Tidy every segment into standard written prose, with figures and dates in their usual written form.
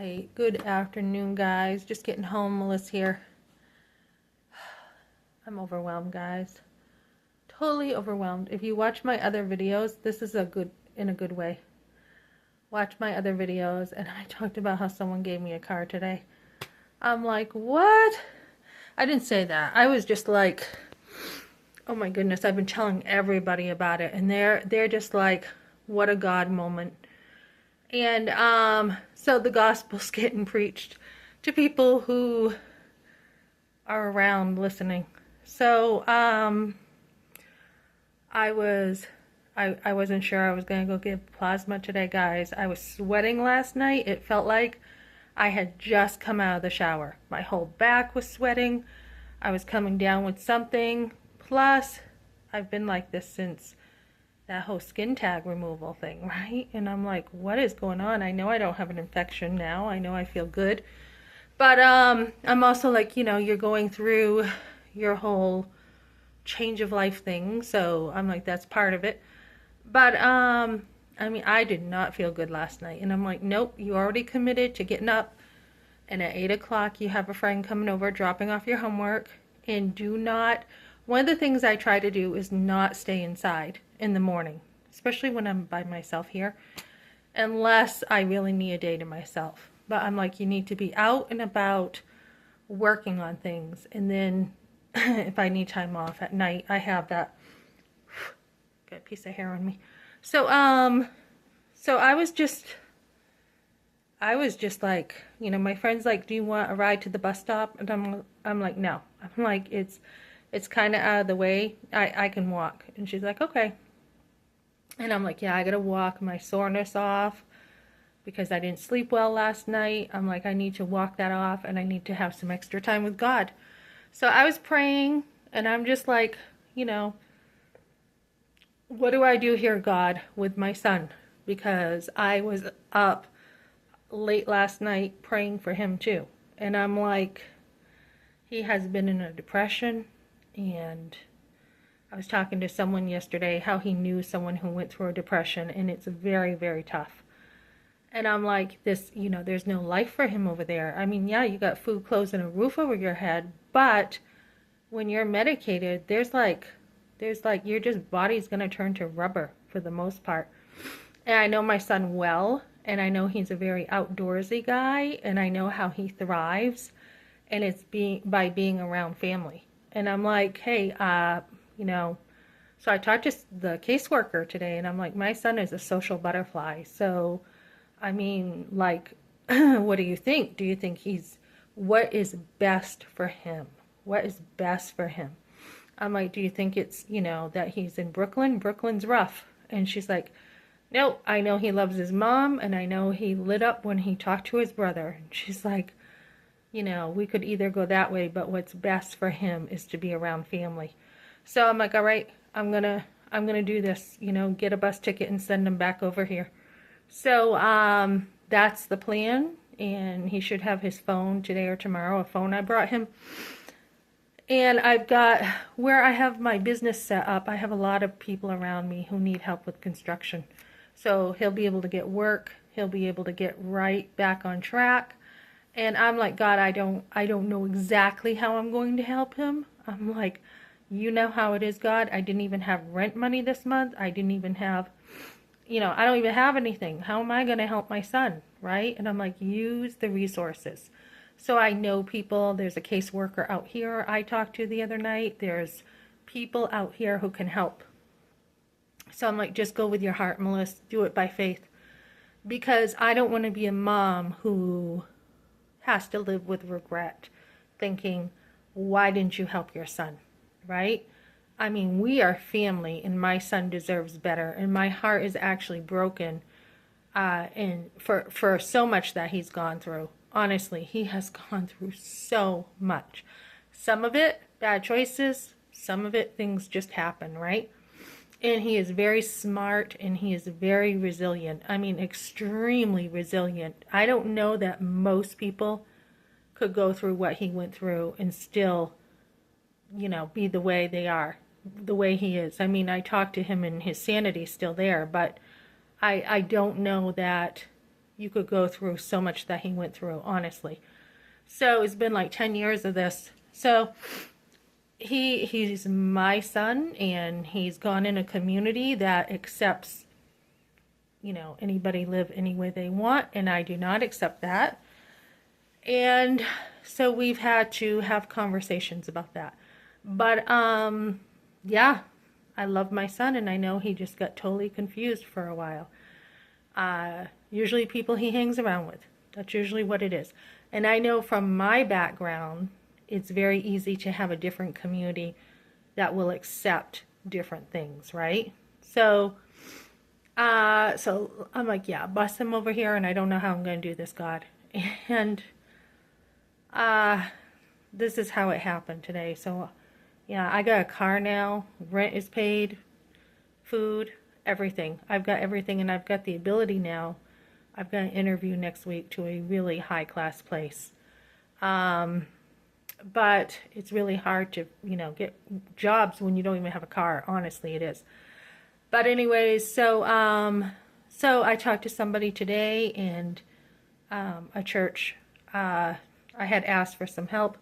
Hey, good afternoon, guys. Just getting home. Melissa here. I'm overwhelmed, guys. Totally overwhelmed. If you watch my other videos, this is in a good way. Watch my other videos, and I talked about how someone gave me a car today. I'm like, what? I didn't say that. I was just like, oh my goodness, I've been telling everybody about it, and they're just like, what a God moment. And so the gospel's getting preached to people who are around listening. So I wasn't sure I was gonna go give plasma today, guys. I was sweating last night. It felt like I had just come out of the shower. My whole back was sweating. I was coming down with something. Plus, I've been like this since that whole skin tag removal thing, right? And I'm like, what is going on? I know I don't have an infection now. I know I feel good. But I'm also like, you're going through your whole change of life thing. So I'm like, that's part of it. But I mean, I did not feel good last night. And I'm like, nope, you already committed to getting up. And at 8 o'clock, you have a friend coming over, dropping off your homework. And one of the things I try to do is not stay inside in the morning, especially when I'm by myself here, unless I really need a day to myself. But I'm like, you need to be out and about working on things. And then if I need time off at night, I have that, got a piece of hair on me. So, so I was just like, my friend's like, do you want a ride to the bus stop? And I'm like, no. I'm like, it's kind of out of the way. I can walk. And she's like, okay. And I'm like, yeah, I gotta walk my soreness off because I didn't sleep well last night. I'm like, I need to walk that off, and I need to have some extra time with God. So I was praying, and I'm just like, what do I do here, God, with my son? Because I was up late last night praying for him too. And I'm like, he has been in a depression, and I was talking to someone yesterday how he knew someone who went through a depression, and it's very, very tough. And I'm like, there's no life for him over there. I mean, yeah, you got food, clothes, and a roof over your head, but when you're medicated, there's like your just body's gonna turn to rubber for the most part. And I know my son well, and I know he's a very outdoorsy guy, and I know how he thrives, and it's by being around family. And I'm like, hey, so I talked to the caseworker today, and I'm like, my son is a social butterfly. So, I mean, like, what do you think? Do you think what is best for him? What is best for him? I'm like, do you think it's, that he's in Brooklyn? Brooklyn's rough. And she's like, no, I know he loves his mom, and I know he lit up when he talked to his brother. And she's like, we could either go that way, but what's best for him is to be around family. So I'm like, all right, I'm gonna do this, get a bus ticket and send him back over here. So that's the plan, and he should have his phone today or tomorrow, a phone I brought him. And I've got, where I have my business set up, I have a lot of people around me who need help with construction. So he'll be able to get work, he'll be able to get right back on track. And I'm like, God, I don't know exactly how I'm going to help him. I'm like, you know how it is, God. I didn't even have rent money this month. I didn't even have, I don't even have anything. How am I going to help my son, right? And I'm like, use the resources. So I know people. There's a caseworker out here I talked to the other night. There's people out here who can help. So I'm like, just go with your heart, Melissa. Do it by faith. Because I don't want to be a mom who has to live with regret, thinking, why didn't you help your son, right? I mean, we are family, and my son deserves better, and my heart is actually broken and for so much that he's gone through. Honestly, he has gone through so much. Some of it, bad choices, some of it, things just happen, right? And he is very smart, and he is very resilient. I mean, extremely resilient. I don't know that most people could go through what he went through and still, be the way they are, the way he is. I mean, I talked to him, and his sanity's still there, but I don't know that you could go through so much that he went through, honestly. So it's been like 10 years of this. So he's my son, and he's gone in a community that accepts, anybody live any way they want, and I do not accept that. And so we've had to have conversations about that. But yeah, I love my son, and I know he just got totally confused for a while. Usually people he hangs around with. That's usually what it is. And I know from my background, it's very easy to have a different community that will accept different things, right? So I'm like, yeah, bust him over here, and I don't know how I'm going to do this, God. And this is how it happened today. So yeah, I got a car now. Rent is paid, food, everything. I've got everything, and I've got the ability now. I've got an interview next week to a really high-class place. But it's really hard to, get jobs when you don't even have a car. Honestly, it is. But anyways, so I talked to somebody today, and a church. I had asked for some help,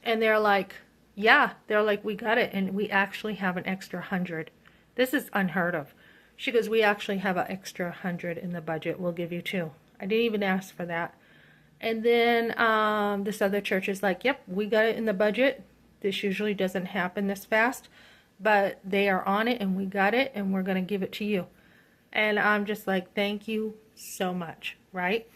and they're like, we got it, and we actually have an extra 100. This is unheard of. She goes, we actually have an extra 100 in the budget. We'll give you 2. I didn't even ask for that. And then this other church is like, yep, we got it in the budget. This usually doesn't happen this fast, but they are on it, and we got it, and we're going to give it to you. And I'm just like, thank you so much, right?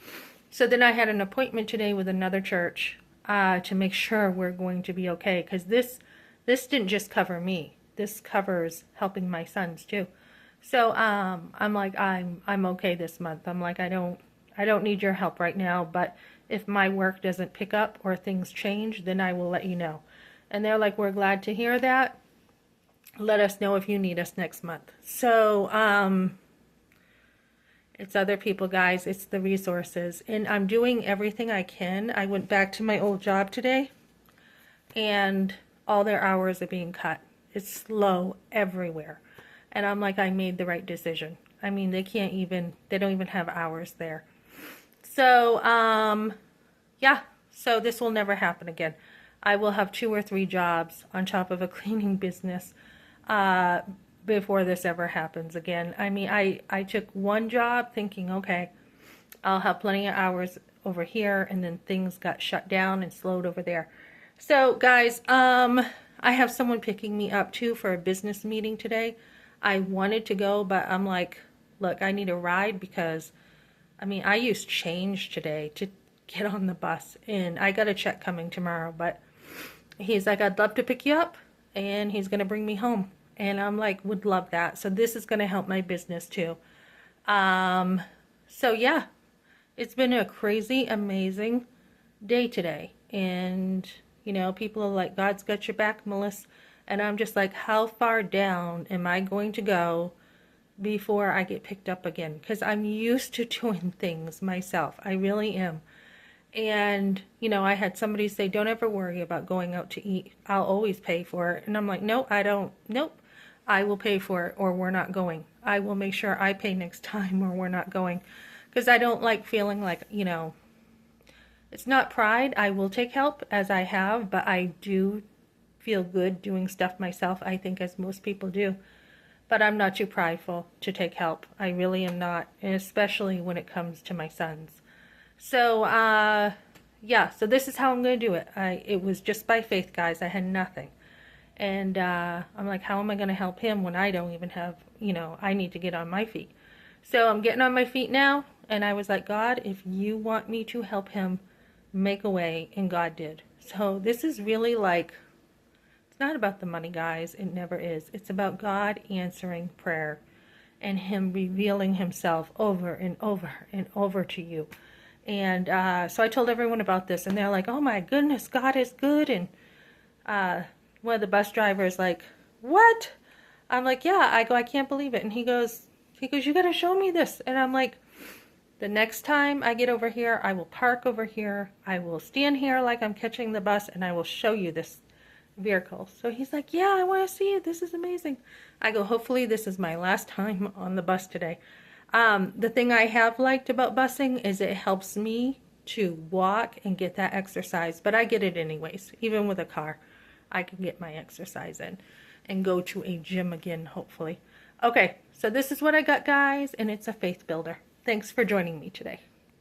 So then I had an appointment today with another church to make sure we're going to be okay, because this didn't just cover me. This covers helping my sons too. So I'm like, I'm okay this month. I'm like, I don't need your help right now, but if my work doesn't pick up or things change, then I will let you know. And they're like, we're glad to hear that. Let us know if you need us next month. So it's other people, guys. It's the resources. And I'm doing everything I can. I went back to my old job today, and all their hours are being cut. It's slow everywhere. And I'm like, I made the right decision. I mean, they don't even have hours there. So, yeah, so this will never happen again. I will have 2 or 3 jobs on top of a cleaning business before this ever happens again. I mean, I took one job thinking, okay, I'll have plenty of hours over here, and then things got shut down and slowed over there. So, guys, I have someone picking me up, too, for a business meeting today. I wanted to go, but I'm like, look, I need a ride because, I mean, I used change today to get on the bus, and I got a check coming tomorrow, but he's like, I'd love to pick you up, and he's going to bring me home. And I'm like, would love that. So this is going to help my business too. So yeah, it's been a crazy, amazing day today. And, people are like, God's got your back, Melissa. And I'm just like, how far down am I going to go before I get picked up again? Because I'm used to doing things myself. I really am. And, I had somebody say, don't ever worry about going out to eat. I'll always pay for it. And I'm like, no, I don't. Nope. I will pay for it, or we're not going. I will make sure I pay next time, or we're not going. Because I don't like feeling like, it's not pride. I will take help, as I have, but I do feel good doing stuff myself, I think, as most people do. But I'm not too prideful to take help. I really am not, and especially when it comes to my sons. So, yeah, so this is how I'm going to do it. It was just by faith, guys. I had nothing. And I'm like, how am I going to help him when I don't even have, I need to get on my feet. So I'm getting on my feet now, and I was like, God, if you want me to help him, make a way, and God did. So this is really like, it's not about the money, guys. It never is. It's about God answering prayer and him revealing himself over and over and over to you. And so I told everyone about this, and they're like, oh my goodness, God is good. And one of the bus drivers like, what? I'm like, yeah. I go, I can't believe it. And he goes, you got to show me this. And I'm like, the next time I get over here, I will park over here. I will stand here like I'm catching the bus, and I will show you this vehicle. So he's like, yeah, I want to see it. This is amazing. I go, hopefully this is my last time on the bus today. The thing I have liked about busing is it helps me to walk and get that exercise, but I get it anyways. Even with a car, I can get my exercise in and go to a gym again, hopefully. Okay, so this is what I got, guys, and it's a faith builder. Thanks for joining me today.